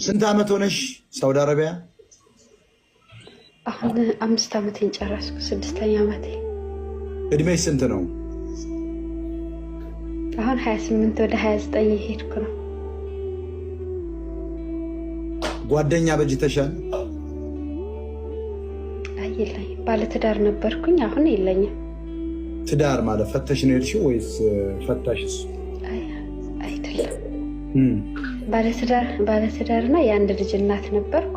ስንት ዓመት ሆነሽ ሳውዲ አረቢያ? አሁን 5 ዓመቴን ጨረስኩ። 6ኛ ዓመቴ። እድሜሽ ስንት ነው? አሁን 28 ወደ 29 ሄድኩ ነው። ጓደኛ በጅተሻል? አይ የለኝም። ባለትዳር ነበርኩኝ፣ አሁን የለኝም። ትዳር ማለት ፈተሽ ነው የሄድሽው ወይስ ፈታሽስ? አይደለም፣ ባለትዳርና የአንድ ልጅ እናት ነበርኩ።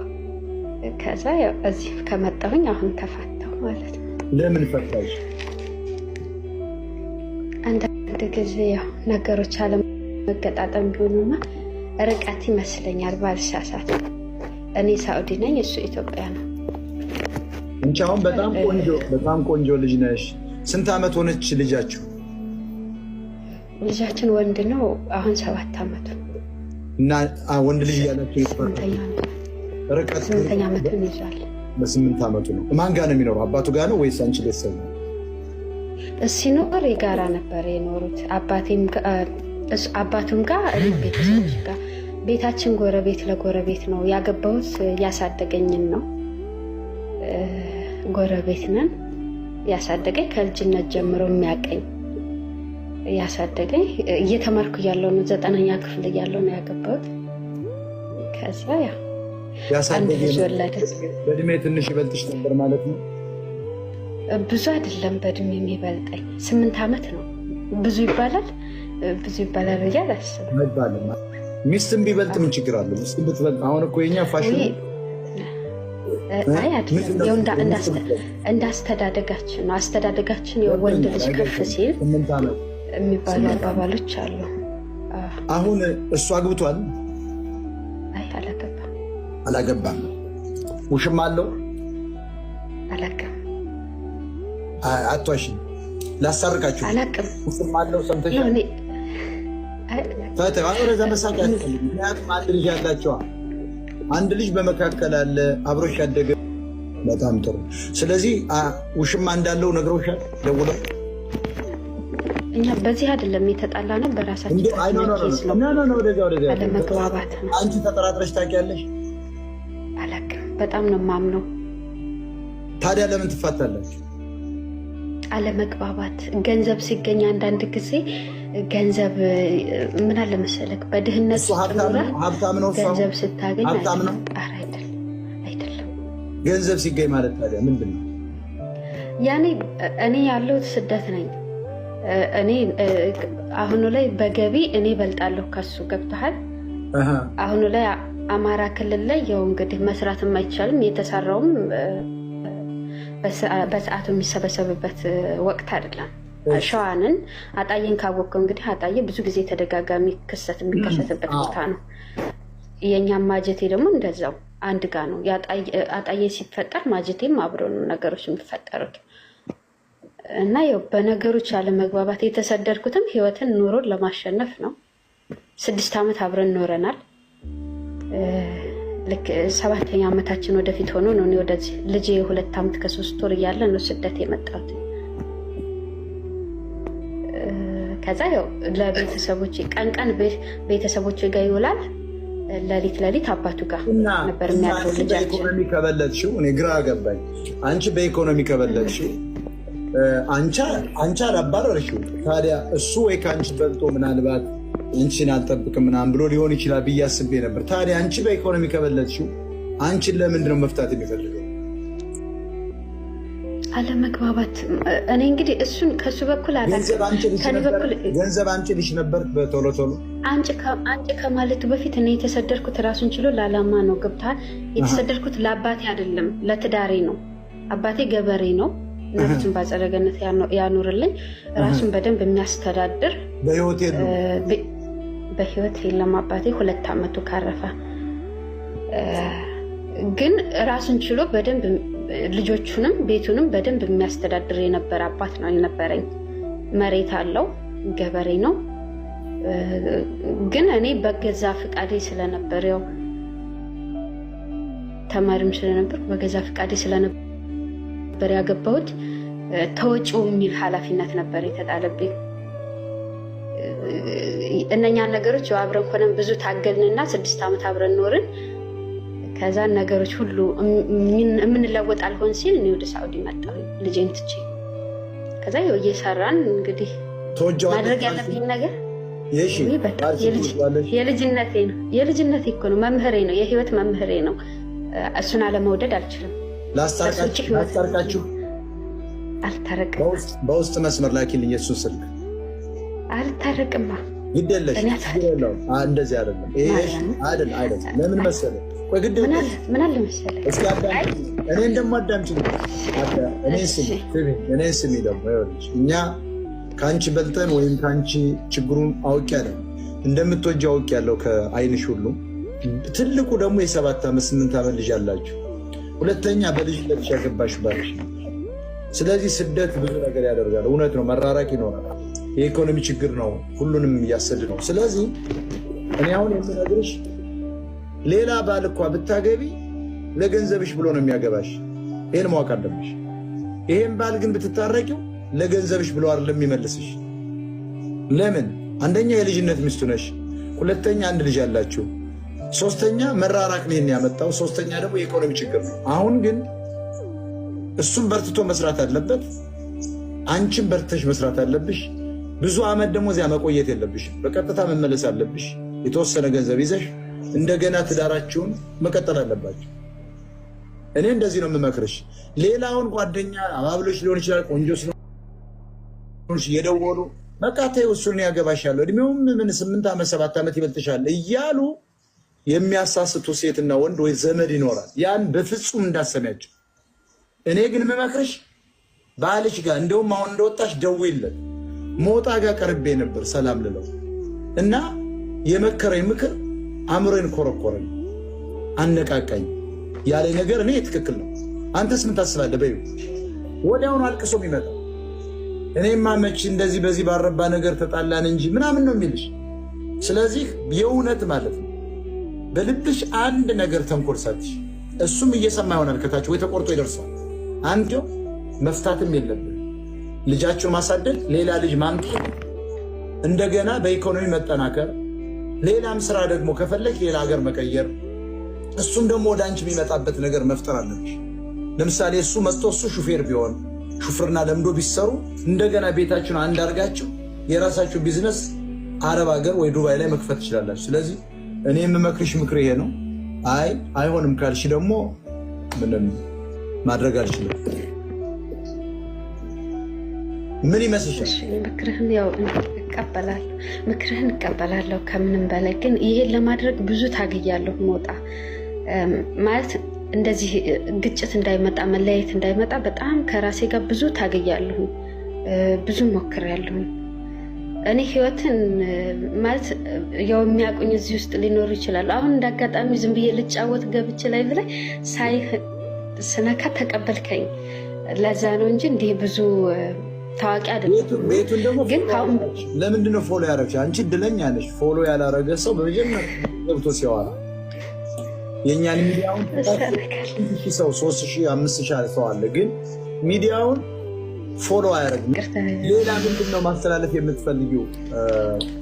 ከዛ ያው እዚህ ከመጣሁኝ አሁን ተፋታሁ ማለት ነው። ለምን ፈታሽ? አንዳንድ ጊዜ ያው ነገሮች አለመገጣጠም ቢሆኑና ርቀት ይመስለኛል ባልሳሳት። እኔ ሳኡዲ ነኝ፣ እሱ ኢትዮጵያ ነው። አንቺ አሁን በጣም ቆንጆ ልጅ ነሽ። ስንት ዓመት ሆነች ልጃችሁ? ልጃችን ወንድ ነው፣ አሁን 7 ዓመቱ እና ወንድ ልጅ ያላችሁ ርቀት 8ኛ ዓመቱን ይዟል። በ8 ዓመቱ ነው። ማን ጋር ነው የሚኖረው? አባቱ ጋር ነው ወይስ አንቺ ቤተሰብ ነው? ሲኖር የጋራ ነበር የኖሩት። አባቱም ጋር እኔም ቤተሰቦች ጋር። ቤታችን ጎረቤት ለጎረቤት ነው። ያገባሁት ያሳደገኝን ነው። ጎረቤት ነን። ያሳደገኝ ከልጅነት ጀምሮ የሚያቀኝ ያሳደገኝ እየተማርኩ እያለሁ ነው። 9ኛ ክፍል እያለሁ ነው ያገባሁት። ከዛ ያ ያሳደገኝ በእድሜ ትንሽ ይበልጥሽ ነበር ማለት ነው? ብዙ አይደለም በእድሜ የሚበልጠኝ 8 ዓመት ነው። ብዙ ይባላል ብዬ አላስብም። ሚስትም ቢበልጥ ምን ችግር አለ? ሚስት ብትበልጥ አሁን እኮ የኛ ፋሽን አይ አይደለም። እንዳስተዳደጋችን ነው። አስተዳደጋችን የወንድ ልጅ ከፍ ሲል የሚባሉ አባባሎች አሉ። አሁን እሱ አግብቷል? አይ አላገባም። ውሽም አለው? አላውቅም። አትዋሽም። ላሳርቃችሁ። አላውቅም። ውሽም አለው? ሰምተሻል? ወደዛ መሳቅ ያስፈልግ። ምክንያቱም አንድ ልጅ ያላቸዋ አንድ ልጅ በመካከል አለ አብሮሽ ያደገ። በጣም ጥሩ። ስለዚህ ውሽማ እንዳለው ነግሮሻል ደውለው? እኛ በዚህ አይደለም የተጣላ ነው፣ በራሳችን አለመግባባት ነው። አንቺ ተጠራጥረሽ ታውቂያለሽ? አላውቅም። በጣም ነው የማምነው። ታዲያ ለምን ትፋታላችሁ? አለመግባባት። ገንዘብ ሲገኝ አንዳንድ ጊዜ ገንዘብ ምን አለ መሰለክ፣ በድህነት ሀብታም ነው ገንዘብ ስታገኝ አይደለም። ገንዘብ ሲገኝ ማለት ታዲያ ምንድን ነው? ያኔ እኔ ያለሁት ስደት ነኝ። እኔ አሁኑ ላይ በገቢ እኔ በልጣለሁ ከሱ። ገብቶሃል? አሁኑ ላይ አማራ ክልል ላይ ያው እንግዲህ መስራትም አይቻልም። የተሰራውም በሰዓቱ የሚሰበሰብበት ወቅት አይደለም። ሸዋንን አጣዬን ካወቅከው እንግዲህ አጣዬ ብዙ ጊዜ ተደጋጋሚ ክስተት የሚከሰትበት ቦታ ነው። የእኛም ማጀቴ ደግሞ እንደዛው አንድ ጋ ነው። አጣዬ ሲፈጠር ማጀቴም አብሮ ነው ነገሮች የሚፈጠሩት። እና ያው በነገሮች አለመግባባት የተሰደድኩትም ህይወትን ኑሮን ለማሸነፍ ነው። 6 ዓመት አብረን ኖረናል። ልክ 7ኛ ዓመታችን ወደፊት ሆኖ ነው ወደዚህ ልጅ 2 ዓመት ከ3 ወር እያለ ነው ስደት የመጣሁት። ከዛ ያው ለቤተሰቦች ቀን ቤተሰቦች ጋር ይውላል፣ ሌሊት አባቱ ጋር ነበር የሚያድረው ልጃችን። በኢኮኖሚ ከበለጥሽው እኔ ግራ ገባኝ። አንቺ በኢኮኖሚ ከበለጥሽው አንቺ አላባረርሽው። ታዲያ እሱ ወይ ከአንቺ በልጦ ምናልባት አንቺን አልጠብቅም ምናምን ብሎ ሊሆን ይችላል ብዬ አስቤ ነበር። ታዲያ አንቺ በኢኮኖሚ ከበለጥሽው አንቺን ለምንድን ነው መፍታት የሚፈልገው? አለመግባባት። እኔ እንግዲህ እሱን ከሱ በኩል ገንዘብ አንቺ ልሽ ነበር በቶሎ አንቺ ከማለቱ በፊት እኔ የተሰደድኩት ራሱን ችሎ ለዓላማ ነው። ገብቶሃል? የተሰደድኩት ለአባቴ አይደለም ለትዳሬ ነው። አባቴ ገበሬ ነው። ነፍሱን በአጸደ ገነት ያኑርልኝ። ራሱን በደንብ የሚያስተዳድር በህይወት የለም። አባቴ 2 ዓመቱ ካረፈ ግን ራሱን ችሎ በደንብ ልጆቹንም ቤቱንም በደንብ የሚያስተዳድር የነበረ አባት ነው የነበረኝ። መሬት አለው፣ ገበሬ ነው። ግን እኔ በገዛ ፍቃዴ ስለነበር ያው ተማሪም ስለነበር በገዛ ፍቃዴ ስለነበር ያገባሁት ተወጪው የሚል ኃላፊነት ነበር የተጣለብኝ። እነኛን ነገሮች አብረን ሆነን ብዙ ታገልንና 6 ዓመት አብረን ኖርን። ከዛ ነገሮች ሁሉ የምንለወጥ አልሆን ሲል እኔ ወደ ሳኡዲ መጣሁ ልጄን ትቼ። ከዛ ይኸው እየሰራን እንግዲህ ማድረግ ያለብኝ ነገር የልጅነቴ እኮ ነው። መምህሬ ነው፣ የህይወት መምህሬ ነው። እሱን አለመውደድ አልችልም። ላስታርቃችሁ አልታረቅም። በውስጥ መስመር ላኪልኝ የእሱን ስልክ። አልታረቅማ ግድ የለሽ እንደዚህ አይደለም። ለምን መሰለህ? ምን አለ መሰለህ? እስኪ እኔ እንደማዳምጪኝ እኔን ስሚ ደግሞ ይኸውልሽ፣ እኛ ከአንቺ በልጠን ወይም ከአንቺ ችግሩን አውቄያለሁ፣ እንደምትወጂ አውቄያለሁ ከአይንሽ ሁሉ። ትልቁ ደግሞ የ7 ዓመት 8 ዓመት ልጅ አላችሁ። ሁለተኛ በልጅነትሽ ያገባሽ ባልሽ። ስለዚህ ስደት ብዙ ነገር ያደርጋል። እውነት ነው፣ መራራቅ ይኖራል። የኢኮኖሚ ችግር ነው፣ ሁሉንም እያሰድ ነው። ስለዚህ እኔ አሁን የምነግርሽ ሌላ ባል እኳ ብታገቢ ለገንዘብሽ ብሎ ነው የሚያገባሽ። ይህን ማወቅ አለብሽ። ይሄን ባል ግን ብትታረቂው ለገንዘብሽ ብሎ አይደለም የሚመልስሽ። ለምን? አንደኛ የልጅነት ሚስቱ ነሽ፣ ሁለተኛ አንድ ልጅ አላችሁ፣ ሶስተኛ መራራቅ ነው ያመጣው፣ ሶስተኛ ደግሞ የኢኮኖሚ ችግር ነው። አሁን ግን እሱም በርትቶ መስራት አለበት፣ አንቺም በርተሽ መስራት አለብሽ። ብዙ ዓመት ደግሞ እዚያ መቆየት የለብሽ፣ በቀጥታ መመለስ አለብሽ። የተወሰነ ገንዘብ ይዘሽ እንደገና ትዳራችሁን መቀጠል አለባችሁ። እኔ እንደዚህ ነው የምመክርሽ። ሌላውን ጓደኛ አባብሎች ሊሆን ይችላል፣ ቆንጆ ስለሆንሽ እየደወሉ በቃ ተይው እሱን ያገባሻለሁ እድሜውም ምን 8 ዓመት 7 ዓመት ይበልጥሻል እያሉ የሚያሳስቱ ሴትና ወንድ ወይ ዘመድ ይኖራል። ያን በፍጹም እንዳሰሚያቸው። እኔ ግን የምመክርሽ ባልሽ ጋር እንደውም አሁን እንደወጣሽ ደውይለት። ሞጣ ጋር ቀርቤ ነበር ሰላም ልለው እና የመከረኝ ምክር አእምሮዬን ኮረኮረኝ፣ አነቃቃኝ። ያለ ነገር እኔ ትክክል ነው፣ አንተስ ምን ታስባለህ በይው። ወዲያውኑ አልቅሶ ይመጣ። እኔማ መች እንደዚህ በዚህ ባረባ ነገር ተጣላን እንጂ ምናምን ነው የሚልሽ። ስለዚህ የእውነት ማለት ነው በልብሽ አንድ ነገር ተንኮል ሳትሽ፣ እሱም እየሰማ ይሆናል ከታች ወይ ተቆርጦ ይደርሳል። አንተ መፍታትም የለብን ልጃችሁን ማሳደግ፣ ሌላ ልጅ ማምጣት፣ እንደገና በኢኮኖሚ መጠናከር፣ ሌላም ስራ ደግሞ ከፈለግ ሌላ ሀገር መቀየር፣ እሱም ደግሞ ወደ አንቺ የሚመጣበት ነገር መፍጠር አለብሽ። ለምሳሌ እሱ መጥቶ እሱ ሹፌር ቢሆን ሹፍርና ለምዶ ቢሰሩ እንደገና ቤታችሁን አንድ አድርጋችሁ የራሳችሁ ቢዝነስ አረብ ሀገር ወይ ዱባይ ላይ መክፈት ትችላላችሁ። ስለዚህ እኔ የምመክርሽ ምክር ይሄ ነው። አይሆንም ካልሽ ደግሞ ምንም ማድረግ አልችልም። ምን ይመስልሻል? ምክርህን ያው ምክርህን እቀበላለሁ። ከምንም በላይ ግን ይሄን ለማድረግ ብዙ ታግያለሁ። ሞጣ ማለት እንደዚህ ግጭት እንዳይመጣ መለያየት እንዳይመጣ በጣም ከራሴ ጋር ብዙ ታግያለሁ፣ ብዙ ሞክሬያለሁ። እኔ ህይወትን ማለት ያው የሚያውቁኝ እዚህ ውስጥ ሊኖሩ ይችላሉ። አሁን እንዳጋጣሚ ዝም ብዬ ልጫወት ገብቼ ላይ ብላይ ሳይ ስነካ ተቀበልከኝ። ለዛ ነው እንጂ እንዲህ ብዙ ታዋቂ አይደለም። ቤቱን ደግሞ ለምንድን ነው ፎሎ ያደረግሽ? አንቺ እድለኛ ነሽ። ፎሎ ያላረገ ሰው በመጀመሪያ ገብቶ ሲያወራ የእኛን ሚዲያውን ሰው 3000 5000 ሰው አለ፣ ግን ሚዲያውን ፎሎ አያደርግም። ሌላ ምንድን ነው ማስተላለፍ የምትፈልጊው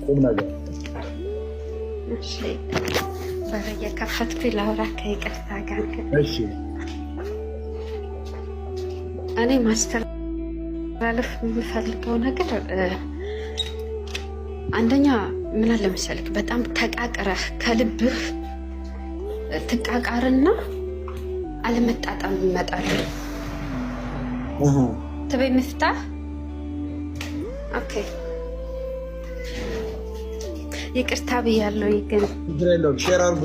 ቁም ነገር? የከፈትኩ ላውራ ከይቅርታ ጋር እሺ። እኔ ማስተላለፍ የምፈልገው ነገር አንደኛ ምን አለ መሰለክ፣ በጣም ተቃቅረህ ከልብህ ትቃቃርና አለመጣጣም ይመጣል። تبي مفتاح؟ اوكي ይቅርታ ብያለሁ። ይገን ድሬሎ ሼር አርጉ፣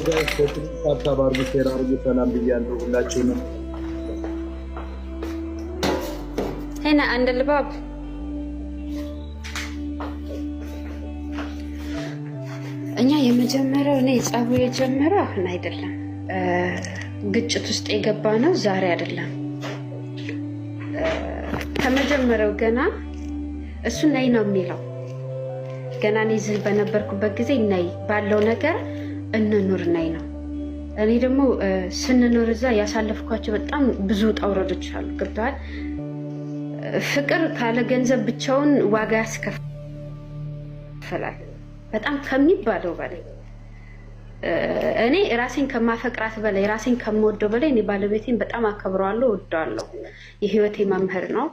ታብታብ አርጉ፣ ሼር አርጉ። ሰላም ብያለሁ ሁላችሁንም። هنا عند الباب እኛ የመጀመሪያው እኔ ጸቡ የጀመረው አሁን አይደለም፣ ግጭት ውስጥ የገባ ነው ዛሬ አይደለም። ከመጀመሪያው ገና እሱ ነይ ነው የሚለው። ገና እኔ እዚህ በነበርኩበት ጊዜ ነይ ባለው ነገር እንኑር ነይ ነው። እኔ ደግሞ ስንኖር እዛ ያሳለፍኳቸው በጣም ብዙ ውጣ ውረዶች አሉ። ገብቶሃል? ፍቅር ካለ ገንዘብ ብቻውን ዋጋ ያስከፍላል፣ በጣም ከሚባለው በላይ። እኔ ራሴን ከማፈቅራት በላይ ራሴን ከምወደው በላይ እኔ ባለቤቴን በጣም አከብረዋለሁ፣ እወደዋለሁ። የህይወቴ መምህር ነው።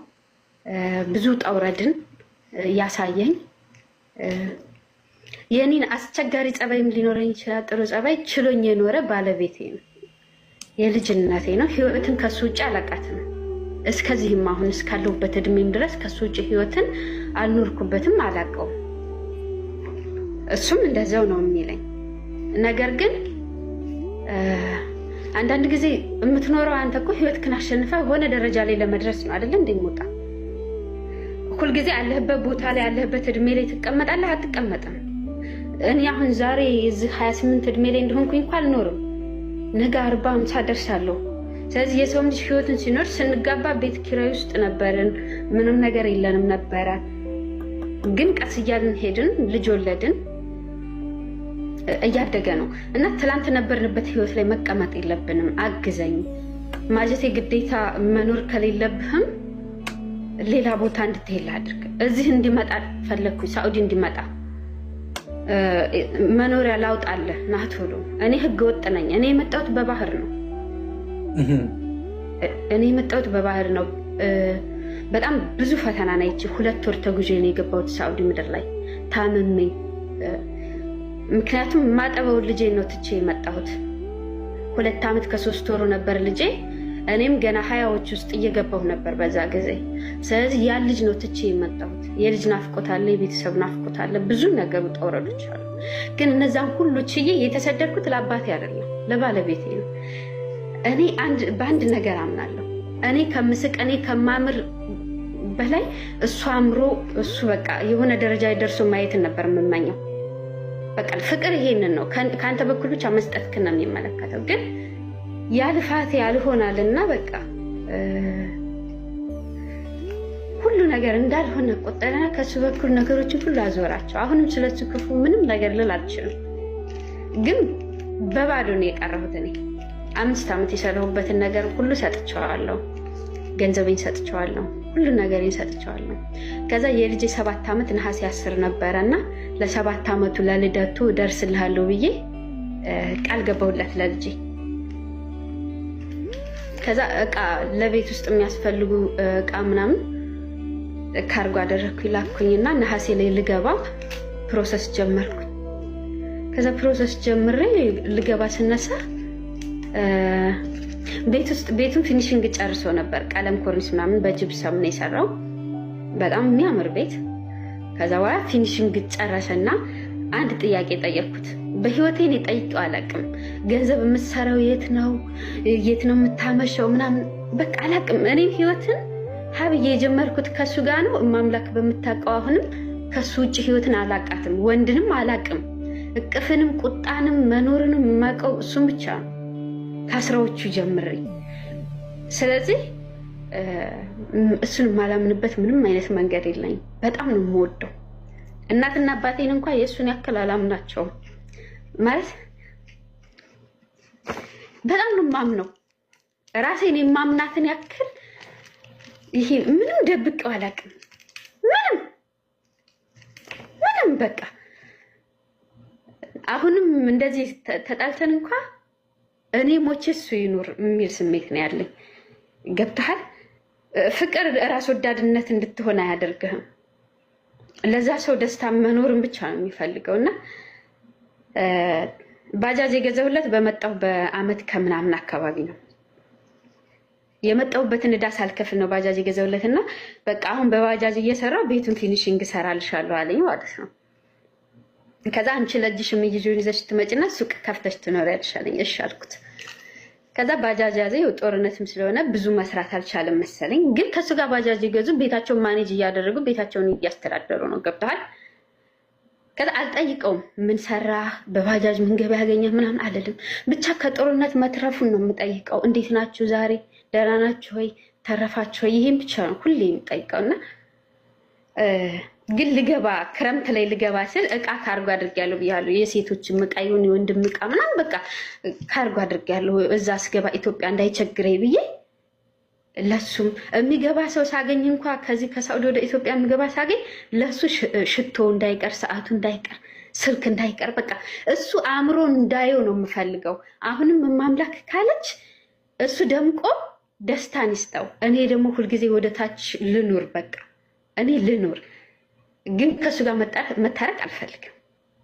ብዙ ጠውረድን ያሳየኝ የኔን አስቸጋሪ ጸባይም ሊኖረኝ ይችላል፣ ጥሩ ጸባይ ችሎኝ የኖረ ባለቤቴ ነው። የልጅነቴ ነው። ህይወትን ከሱ ውጭ አላውቃትም። እስከዚህም አሁን እስካለሁበት እድሜም ድረስ ከሱ ውጭ ህይወትን አልኖርኩበትም፣ አላውቀውም። እሱም እንደዛው ነው የሚለኝ። ነገር ግን አንዳንድ ጊዜ የምትኖረው አንተ እኮ ህይወትህን አሸንፈህ ሆነ ደረጃ ላይ ለመድረስ ነው አይደል? እንደሞጣ ሁል ጊዜ ያለህበት ቦታ ላይ ያለህበት እድሜ ላይ ትቀመጣለህ? አትቀመጥም። እኔ አሁን ዛሬ እዚህ 28 እድሜ ላይ እንደሆንኩኝ እንኳን አልኖርም። ነገ 40 50 ደርሳለሁ። ስለዚህ የሰው ልጅ ህይወትን ሲኖር ስንጋባ ቤት ኪራይ ውስጥ ነበርን፣ ምንም ነገር የለንም ነበረ። ግን ቀስ እያልን ሄድን፣ ልጅ ወለድን፣ እያደገ ነው እና ትላንት ነበርንበት ህይወት ላይ መቀመጥ የለብንም። አግዘኝ ማጀቴ ግዴታ መኖር ከሌለብህም ሌላ ቦታ እንድትሄድ አድርግ። እዚህ እንዲመጣ ፈለግኩኝ፣ ሳኡዲ እንዲመጣ መኖሪያ ላውጣለህ ና ቶሎ። እኔ ህገ ወጥ ነኝ። እኔ የመጣሁት በባህር ነው። በጣም ብዙ ፈተና ናይቼ 2 ወር ተጉዤ ነው የገባሁት ሳኡዲ ምድር ላይ ታምሜ። ምክንያቱም ማጠበውን ልጄ ነው ትቼ የመጣሁት። 2 ዓመት ከ3 ወሩ ነበር ልጄ። እኔም ገና 20ዎች ውስጥ እየገባሁ ነበር በዛ ጊዜ። ስለዚህ ያ ልጅ ነው ትቼ የመጣሁት። የልጅ ናፍቆት አለ፣ የቤተሰብ ናፍቆት አለ፣ ብዙ ነገሩ ጠውረዶች አሉ። ግን እነዛን ሁሉ ችዬ የተሰደድኩት ለአባቴ አይደለም ለባለቤቴ ነው። እኔ በአንድ ነገር አምናለሁ። እኔ ከምስቅ እኔ ከማምር በላይ እሱ አምሮ እሱ በቃ የሆነ ደረጃ ደርሶ ማየትን ነበር የምመኘው። በቃ ፍቅር ይሄንን ነው። ከአንተ በኩል ብቻ መስጠትክን ነው የሚመለከተው። ግን ያልፋቴ ያልሆናልና በቃ ሁሉ ነገር እንዳልሆነ ቆጠረና ከሱ በኩል ነገሮችን ሁሉ አዞራቸው። አሁንም ስለሱ ክፉ ምንም ነገር ልል አልችልም። ግን በባዶ ነው የቀረሁት። እኔ 5 ዓመት የሰራሁበትን ነገር ሁሉ ሰጥቼዋለሁ። ገንዘቤን ሰጥቼዋለሁ፣ ሁሉ ነገሬን ሰጥቼዋለሁ። ከዛ የልጄ 7 ዓመት ነሐሴ 10 ነበረና ለ7 ዓመቱ ለልደቱ ደርስልሃለሁ ብዬ ቃል ገባሁለት ለልጄ። ከዛ እቃ ለቤት ውስጥ የሚያስፈልጉ እቃ ምናምን ካርጎ አደረኩኝ ላኩኝና ነሐሴ ላይ ልገባ ፕሮሰስ ጀመርኩኝ። ከዛ ፕሮሰስ ጀምሬ ልገባ ስነሳ ቤቱን ፊኒሽንግ ጨርሶ ነበር። ቀለም ኮርኒስ ምናምን በጅብሰም ነው የሰራው። በጣም የሚያምር ቤት። ከዛ በኋላ ፊኒሽንግ ጨረሰና አንድ ጥያቄ ጠየቅኩት። በህይወቴ እኔ ጠይቄው አላውቅም። ገንዘብ የምትሰራው የት ነው የምታመሸው ምናምን በቃ አላውቅም። እኔም ህይወትን ሀብዬ የጀመርኩት ከሱ ጋር ነው። ማምላክ በምታውቀው አሁንም ከሱ ውጭ ህይወትን አላውቃትም። ወንድንም አላውቅም። እቅፍንም ቁጣንም መኖርንም የማውቀው እሱም ብቻ ነው ከአስራዎቹ ጀምሬ። ስለዚህ እሱን የማላምንበት ምንም አይነት መንገድ የለኝም። በጣም ነው የምወደው። እናትና አባቴን እንኳን የእሱን ያክል አላምናቸውም። ማለት በጣም ነው የማምነው። ራሴን የማምናትን ያክል ይሄ ምንም ደብቄው አላውቅም። ምንም በቃ አሁንም እንደዚህ ተጣልተን እንኳን እኔ ሞቼ እሱ ይኑር የሚል ስሜት ነው ያለኝ። ገብቶሃል? ፍቅር ራስ ወዳድነት እንድትሆን አያደርግህም። ለዛ ሰው ደስታ መኖርን ብቻ ነው የሚፈልገው። እና ባጃጅ የገዛሁለት በመጣሁ በአመት ከምናምን አካባቢ ነው የመጣሁበትን ዕዳ ሳልከፍል ነው ባጃጅ የገዛሁለት። እና በቃ አሁን በባጃጅ እየሰራሁ ቤቱን ፊኒሽንግ እሰራልሻለሁ አለኝ ማለት ነው። ከዛ አንቺ ለእጅሽ የሚይዙን ይዘሽ ትመጪና ሱቅ ከፍተሽ ትኖሪያለሽ አለኝ። እሺ አልኩት። ከዛ ባጃጅ ያዘ። ጦርነትም ስለሆነ ብዙ መስራት አልቻለም መሰለኝ። ግን ከሱ ጋር ባጃጅ ይገዙ፣ ቤታቸውን ማኔጅ እያደረጉ ቤታቸውን እያስተዳደሩ ነው። ገብተሃል? ከዛ አልጠይቀውም ምን ሰራ በባጃጅ ምን ገበያ ያገኘህ ምናምን አልልም። ብቻ ከጦርነት መትረፉን ነው የምጠይቀው። እንዴት ናችሁ ዛሬ ደህና ናችሁ ወይ ተረፋችሁ ወይ? ይሄን ብቻ ነው ሁሌ የምጠይቀው። እና ግን ልገባ ክረምት ላይ ልገባ ስል እቃ ካርጎ አድርጌያለሁ ብያለሁ። የሴቶች እቃ ይሁን የወንድም እቃ ምናምን በቃ ካርጎ አድርጌያለሁ። እዛ ስገባ ኢትዮጵያ እንዳይቸግረኝ ብዬ ለሱም የሚገባ ሰው ሳገኝ እንኳ ከዚህ ከሳውዲ ወደ ኢትዮጵያ የሚገባ ሳገኝ ለሱ ሽቶ እንዳይቀር፣ ሰዓቱ እንዳይቀር፣ ስልክ እንዳይቀር በቃ እሱ አእምሮ እንዳየው ነው የምፈልገው። አሁንም ማምላክ ካለች እሱ ደምቆ ደስታን ይስጠው። እኔ ደግሞ ሁልጊዜ ወደ ታች ልኑር። በቃ እኔ ልኑር፣ ግን ከእሱ ጋር መታረቅ አልፈልግም።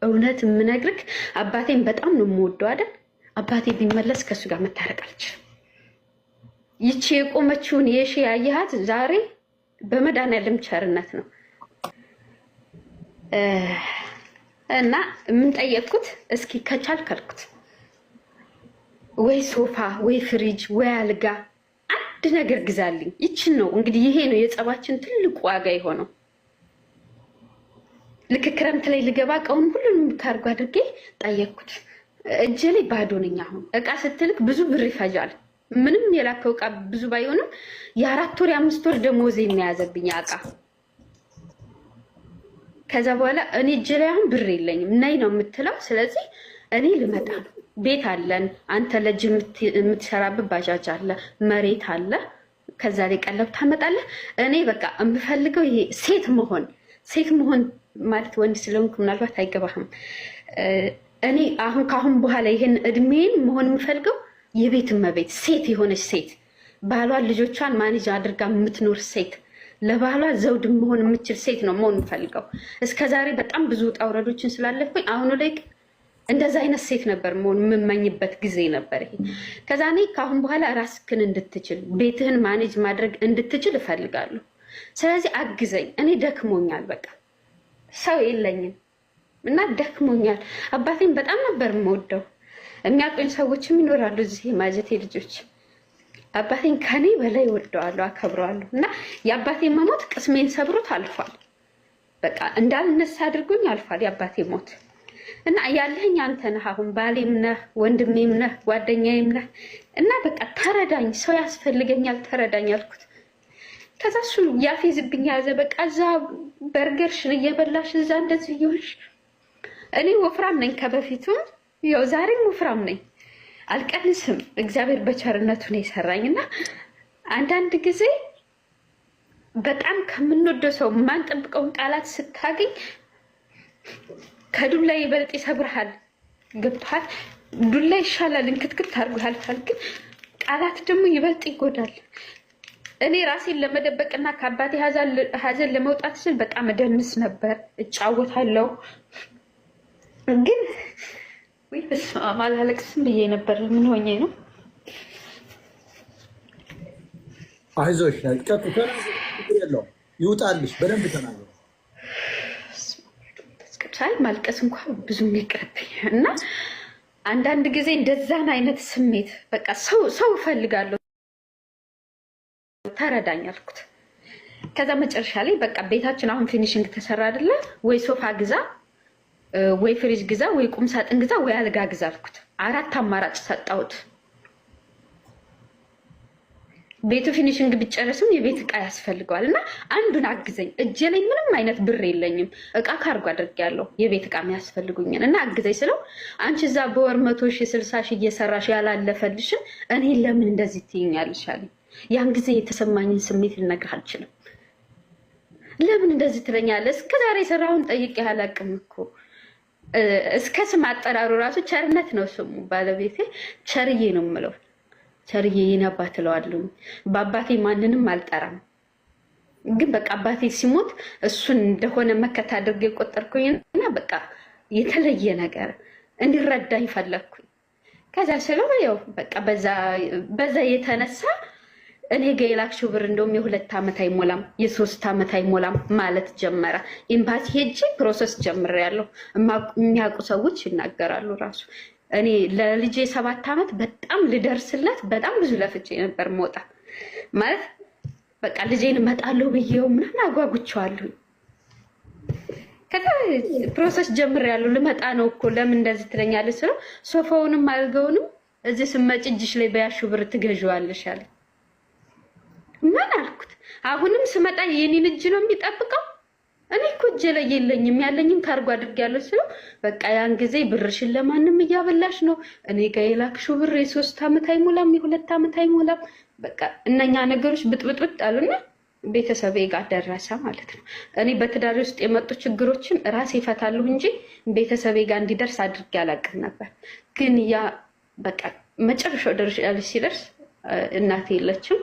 እውነት የምነግርህ አባቴን በጣም ነው የምወደው አይደል? አባቴ ቢመለስ ከእሱ ጋር መታረቅ አልችልም። ይቺ የቆመችውን የሺ ያየሃት ዛሬ በመድኃኒዓለም ቸርነት ነው። እና የምንጠየቅኩት እስኪ ከቻልክ አልኩት ወይ ሶፋ ወይ ፍሪጅ ወይ አልጋ አንድ ነገር ግዛልኝ። ይችን ነው እንግዲህ ይሄ ነው የጸባችን ትልቁ ዋጋ የሆነው። ልክ ክረምት ላይ ልገባ እቃውን ሁሉንም ካርጎ አድርጌ ጠየቅኩት። እጄ ላይ ባዶ ነኝ። አሁን እቃ ስትልክ ብዙ ብር ይፈጃል። ምንም የላከው እቃ ብዙ ባይሆንም የ4 ወር የ5 ወር ደሞዝ የሚያዘብኝ እቃ። ከዛ በኋላ እኔ እጄ ላይ አሁን ብር የለኝም ነይ ነው የምትለው። ስለዚህ እኔ ልመጣ ነው። ቤት አለን፣ አንተ ለጅ የምትሰራበት ባጃጅ አለ፣ መሬት አለ። ከዛ ላይ ቀለብ ታመጣለህ። እኔ በቃ የምፈልገው ይሄ ሴት መሆን ማለት ወንድ ስለሆንኩ ምናልባት አይገባህም። እኔ አሁን ከአሁን በኋላ ይሄን እድሜን መሆን የምፈልገው የቤት እመቤት ሴት የሆነች ሴት፣ ባሏን ልጆቿን ማኔጅ አድርጋ የምትኖር ሴት፣ ለባሏ ዘውድ መሆን የምችል ሴት ነው መሆን የምፈልገው። እስከዛሬ በጣም ብዙ ውጣ ውረዶችን ስላለፍኩኝ አሁኑ ላይ እንደዛ አይነት ሴት ነበር መሆን የምመኝበት ጊዜ ነበር ይሄ። ከዛ እኔ ከአሁን በኋላ ራስክን እንድትችል ቤትህን ማኔጅ ማድረግ እንድትችል እፈልጋለሁ። ስለዚህ አግዘኝ። እኔ ደክሞኛል፣ በቃ ሰው የለኝም እና ደክሞኛል። አባቴን በጣም ነበር የምወደው። የሚያውቁኝ ሰዎችም ይኖራሉ እዚህ የማጀቴ ልጆች። አባቴን ከኔ በላይ ወደዋለሁ፣ አከብረዋለሁ። እና የአባቴ መሞት ቅስሜን ሰብሮት አልፏል። በቃ እንዳልነሳ አድርጎኝ አልፏል የአባቴ ሞት። እና ያለህኝ አንተ ነህ። አሁን ባሌም ነህ፣ ወንድሜም ነህ፣ ጓደኛዬም ነህ። እና በቃ ተረዳኝ፣ ሰው ያስፈልገኛል፣ ተረዳኝ አልኩት። ከዛ እሱ ያፌዝብኝ ያዘ። በቃ እዛ በርገርሽን እየበላሽ እዛ እንደዚህ ይሆንሽ። እኔ ወፍራም ነኝ ከበፊቱም፣ ያው ዛሬም ወፍራም ነኝ፣ አልቀንስም። እግዚአብሔር በቸርነቱ ነው የሰራኝ። እና አንዳንድ ጊዜ በጣም ከምንወደው ሰው የማንጠብቀውን ቃላት ስታገኝ ከዱላ ይበልጥ ይሰብርሃል። ገብቶሃል? ዱላ ይሻላል፣ እንክትክት አድርጎ ያልፋል። ግን ቃላት ደግሞ ይበልጥ ይጎዳል። እኔ ራሴን ለመደበቅና ከአባቴ ሀዘን ለመውጣት ስል በጣም እደንስ ነበር፣ እጫወታለሁ። ግን ወይ አላለቅስም ብዬ ነበር። ምን ሆኜ ነው? አይዞሽ፣ የለውም ይውጣልሽ። በደንብ ተናገሩ። ሳይ ማልቀስ እንኳን ብዙ ይቅርብኝ። እና አንዳንድ ጊዜ እንደዛን አይነት ስሜት በቃ ሰው እፈልጋለሁ፣ ተረዳኝ አልኩት። ከዛ መጨረሻ ላይ በቃ ቤታችን አሁን ፊኒሽንግ ተሰራ አይደለ? ወይ ሶፋ ግዛ፣ ወይ ፍሪጅ ግዛ፣ ወይ ቁም ሳጥን ግዛ፣ ወይ አልጋ ግዛ አልኩት። 4 አማራጭ ሰጣሁት። ቤቱ ፊኒሽንግ ቢጨርስም የቤት እቃ ያስፈልገዋል እና አንዱን አግዘኝ። እጄ ላይ ምንም አይነት ብር የለኝም፣ እቃ ካርጎ አድርጌያለሁ የቤት እቃ የሚያስፈልጉኝን እና አግዘኝ ስለው አንቺ እዛ በወር 100,000 60,000 እየሰራሽ ያላለፈልሽን እኔ ለምን እንደዚህ ትይኛለሽ አለኝ። ያን ጊዜ የተሰማኝን ስሜት ልነግርህ አልችልም። ለምን እንደዚህ ትለኛለህ? እስከዛሬ የሰራውን ጠይቄ አላውቅም እኮ። እስከ ስም አጠራሩ ራሱ ቸርነት ነው ስሙ። ባለቤቴ ቸርዬ ነው የምለው። ቸርዬ የኔ አባት እለዋለሁ። በአባቴ ማንንም አልጠራም። ግን በቃ አባቴ ሲሞት እሱን እንደሆነ መከታ አድርጌ የቆጠርኩኝና በቃ የተለየ ነገር እንዲረዳኝ ፈለግኩኝ። ከዛ ስለው ያው በቃ በዛ የተነሳ እኔ ጋ የላክሽው ብር እንደውም የ2 ዓመት አይሞላም የ3 ዓመት አይሞላም ማለት ጀመረ። ኤምባሲ ሄጄ ፕሮሰስ ጀምሬያለሁ። የሚያውቁ ሰዎች ይናገራሉ ራሱ እኔ ለልጄ 7 ዓመት በጣም ልደርስለት በጣም ብዙ ለፍቼ ነበር መውጣ ማለት በቃ ልጄን እመጣለሁ ብዬው ምናምን አጓጉቼዋለሁ። ከዛ ፕሮሰስ ጀምሬያለሁ። ልመጣ ነው እኮ ለምን እንደዚህ ትለኛለች ስለው ሶፋውንም አልገውንም እዚህ ስመጭ እጅሽ ላይ በያሽው ብር ትገዢዋለሽ አለ። ምን አልኩት? አሁንም ስመጣ የኔን እጅ ነው የሚጠብቀው? እኔ እኮ እጄ ላይ የለኝም፣ ያለኝም ካርጎ አድርጌያለሁ ስለው በቃ ያን ጊዜ ብርሽን ለማንም እያበላሽ ነው፣ እኔ ጋር የላክሽው ብር የ3 ዓመት አይሞላም የ2 ዓመት አይሞላም። በቃ እነኛ ነገሮች ብጥብጥብጥ አሉና ቤተሰቤ ጋር ደረሰ ማለት ነው። እኔ በትዳር ውስጥ የመጡ ችግሮችን ራሴ እፈታለሁ እንጂ ቤተሰቤ ጋር እንዲደርስ አድርጌ አላውቅም ነበር። ግን ያ በቃ መጨረሻው ደረጃ ላይ ሲደርስ እናቴ የለችም፣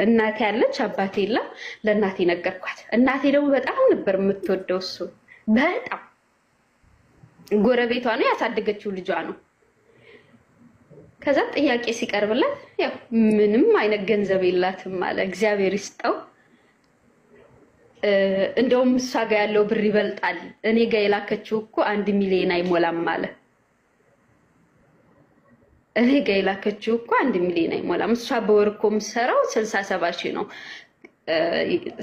እናቴ ያለች አባቴ የለም። ለእናቴ ነገርኳት። እናቴ ደግሞ በጣም ነበር የምትወደው እሱ በጣም ጎረቤቷ ነው ያሳደገችው ልጇ ነው። ከዛ ጥያቄ ሲቀርብላት ያው ምንም አይነት ገንዘብ የላትም አለ። እግዚአብሔር ይስጠው። እንደውም እሷ ጋር ያለው ብር ይበልጣል። እኔ ጋር የላከችው እኮ 1 ሚሊዮን አይሞላም አለ። እኔ ጋር የላከችው እኮ 1 ሚሊዮን አይሞላም። እሷ በወር እኮ የምትሰራው 67 ሺህ ነው።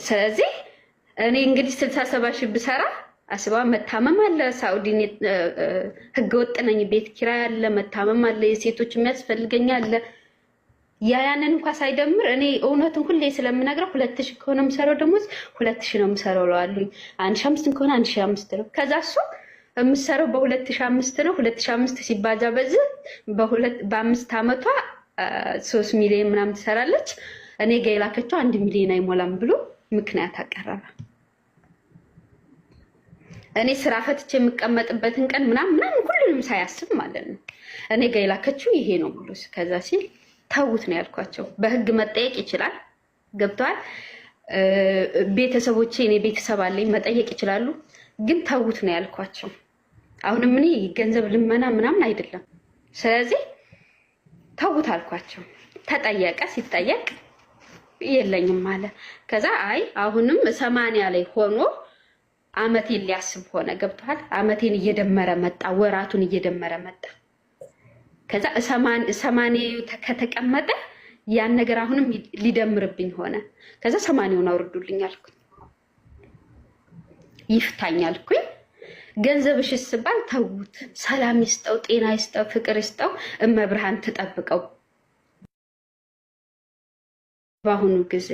ስለዚህ እኔ እንግዲህ 67 ሺህ ብሰራ አስባ መታመም አለ፣ ሳኡዲ ህገ ወጥ ነኝ፣ ቤት ኪራይ አለ፣ መታመም አለ፣ የሴቶች የሚያስፈልገኝ አለ። ያንን እንኳን ሳይደምር እኔ እውነቱን ሁሌ ስለምነግረው 2000 ከሆነ የምሰራው ደሞዝ 2000 ነው የምሰራው እለዋለሁ። 1500 ከሆነ 1500 ነው። ከዛ እሱ የምሰራው በ2005 ነው። 2005 ሲባዛ በዚህ በ5 ዓመቷ 3 ሚሊዮን ምናምን ትሰራለች። እኔ ጋር የላከችው 1 ሚሊዮን አይሞላም ብሎ ምክንያት አቀረበ። እኔ ስራ ፈትቼ የምቀመጥበትን ቀን ምናምን ሁሉንም ሳያስብ ማለት ነው። እኔ ጋር የላከችው ይሄ ነው ብሎ ከዛ ሲል ተውት ነው ያልኳቸው። በህግ መጠየቅ ይችላል፣ ገብቷል። ቤተሰቦቼ እኔ ቤተሰብ አለኝ መጠየቅ ይችላሉ፣ ግን ተውት ነው ያልኳቸው። አሁንም እኔ ገንዘብ ልመና ምናምን አይደለም። ስለዚህ ተውት አልኳቸው። ተጠየቀ። ሲጠየቅ የለኝም አለ። ከዛ አይ አሁንም 80 ላይ ሆኖ አመቴን ሊያስብ ሆነ። ገብቷል። አመቴን እየደመረ መጣ፣ ወራቱን እየደመረ መጣ። ከዛ 80 ከተቀመጠ ያን ነገር አሁንም ሊደምርብኝ ሆነ። ከዛ 80ውን አውርዱልኝ አልኩኝ። ይፍታኝ አልኩኝ። ገንዘብሽ ስባል ተውት፣ ሰላም ይስጠው፣ ጤና ይስጠው፣ ፍቅር ይስጠው፣ እመብርሃን ትጠብቀው። በአሁኑ ጊዜ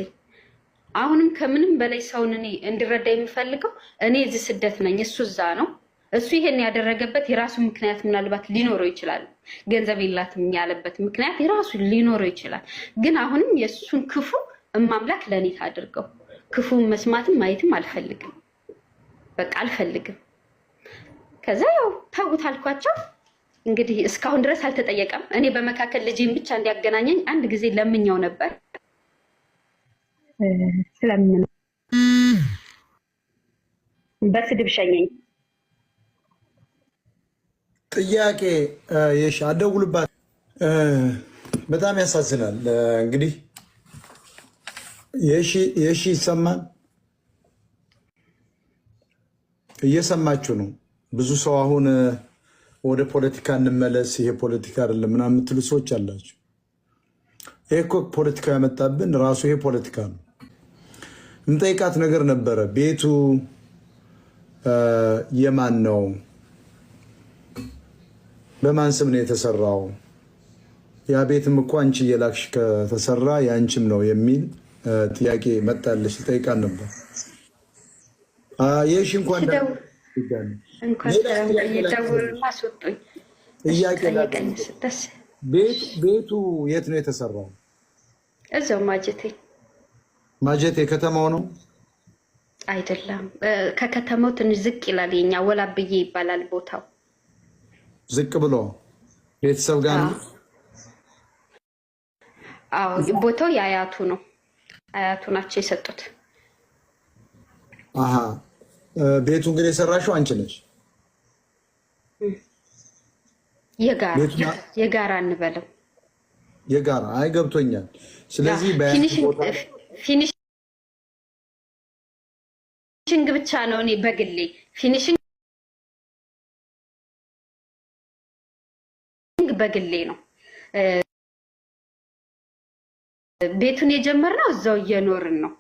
አሁንም ከምንም በላይ ሰውን እኔ እንዲረዳ የምፈልገው እኔ እዚህ ስደት ነኝ፣ እሱ እዛ ነው። እሱ ይሄን ያደረገበት የራሱ ምክንያት ምናልባት ሊኖረው ይችላል። ገንዘብ የላትም ያለበት ምክንያት የራሱ ሊኖረው ይችላል። ግን አሁንም የእሱን ክፉ እማምላክ ለእኔ ታድርገው። ክፉ መስማትም ማየትም አልፈልግም፣ በቃ አልፈልግም። ከዛ ያው ተውት አልኳቸው። እንግዲህ እስካሁን ድረስ አልተጠየቀም። እኔ በመካከል ልጄን ብቻ እንዲያገናኘኝ አንድ ጊዜ ለምኛው ነበር። ስለምን በስድብ ሸኘኝ። ጥያቄ የሽ አደውልባት። በጣም ያሳዝናል። እንግዲህ የሺ ይሰማል፣ እየሰማችሁ ነው። ብዙ ሰው አሁን ወደ ፖለቲካ እንመለስ፣ ይሄ ፖለቲካ አይደለም ምናምን የምትሉ ሰዎች አላችሁ። ይሄ እኮ ፖለቲካ ያመጣብን ራሱ ይሄ ፖለቲካ ነው። የምጠይቃት ነገር ነበረ። ቤቱ የማን ነው? በማን ስም ነው የተሰራው? ያ ቤትም እኮ አንቺ እየላክሽ ከተሰራ የአንቺም ነው የሚል ጥያቄ መጣለች። ጠይቃን ነበር። ይሽ እንኳን ቤቱ የት ነው የተሰራው? እዛው ማጀቴ። ማጀቴ ከተማው ነው አይደለም? ከከተማው ትንሽ ዝቅ ይላል። የኛ ወላብዬ ይባላል ቦታው። ዝቅ ብሎ ቤተሰብ ጋር ነው? አዎ፣ ቦታው የአያቱ ነው። አያቱ ናቸው የሰጡት። አሃ። ቤቱ እንግዲህ የሰራሽው አንቺ ነሽ? የጋራ እንበለው። የጋራ አይ ገብቶኛል። ስለዚህ ፊኒሽንግ ብቻ ነው። እኔ በግሌ ፊኒሽንግ በግሌ ነው። ቤቱን የጀመርነው እዛው እየኖርን ነው።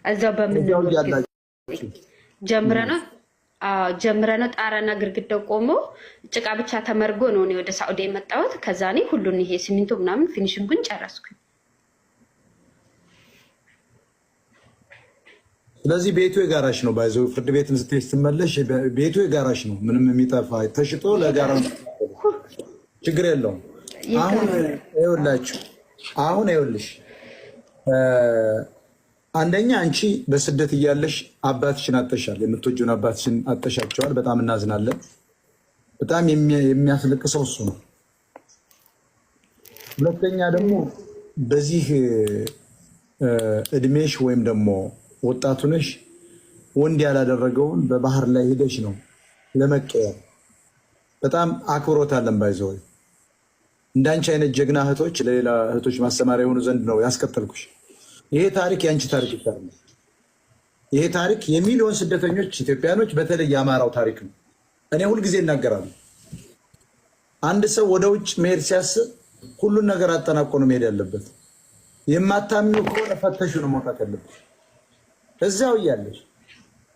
እዛው በምንኖር ጀምረነው ጣራና ግርግዳው ቆሞ ጭቃ ብቻ ተመርጎ ነው እኔ ወደ ሳኡዲ የመጣሁት። ከዛ እኔ ሁሉን ይሄ ሲሚንቶ ምናምን ፊኒሽንጉን ጨረስኩኝ። ስለዚህ ቤቱ የጋራሽ ነው። ባይዘው ፍርድ ቤትም ስትሄጂ ስትመለሽ ቤቱ የጋራሽ ነው። ምንም የሚጠፋ ተሽጦ ለጋራ ችግር የለውም። አሁን ይኸውልሽ አንደኛ አንቺ በስደት እያለሽ አባትሽን አጠሻል። የምትወጂውን አባትሽን አጠሻቸዋል። በጣም እናዝናለን። በጣም የሚያስለቅሰው እሱ ነው። ሁለተኛ ደግሞ በዚህ እድሜሽ ወይም ደግሞ ወጣቱ ነሽ ወንድ ያላደረገውን በባህር ላይ ሄደሽ ነው ለመቀየር። በጣም አክብሮት አለን። ባይዘው እንዳንቺ አይነት ጀግና እህቶች ለሌላ እህቶች ማስተማሪያ የሆኑ ዘንድ ነው ያስከተልኩሽ። ይሄ ታሪክ የአንቺ ታሪክ ይታያል። ይሄ ታሪክ የሚሊዮን ስደተኞች ኢትዮጵያኖች፣ በተለይ የአማራው ታሪክ ነው። እኔ ሁልጊዜ እናገራለሁ፣ አንድ ሰው ወደ ውጭ መሄድ ሲያስብ ሁሉን ነገር አጠናቆ ነው መሄድ ያለበት። የማታምኑ ከሆነ ፈተሹ ነው መውጣት ያለበት። እዚያው እያለሽ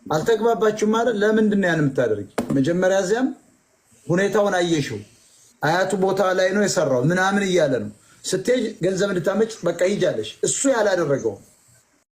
አልተግባባችሁም ማለት ለምንድን ነው ያን የምታደርጊ? መጀመሪያ እዚያም ሁኔታውን አየሽው። አያቱ ቦታ ላይ ነው የሰራው ምናምን እያለ ነው ስትሄጅ ገንዘብ እንድታመጭ በቃ ሂጃለሽ። እሱ ያላደረገው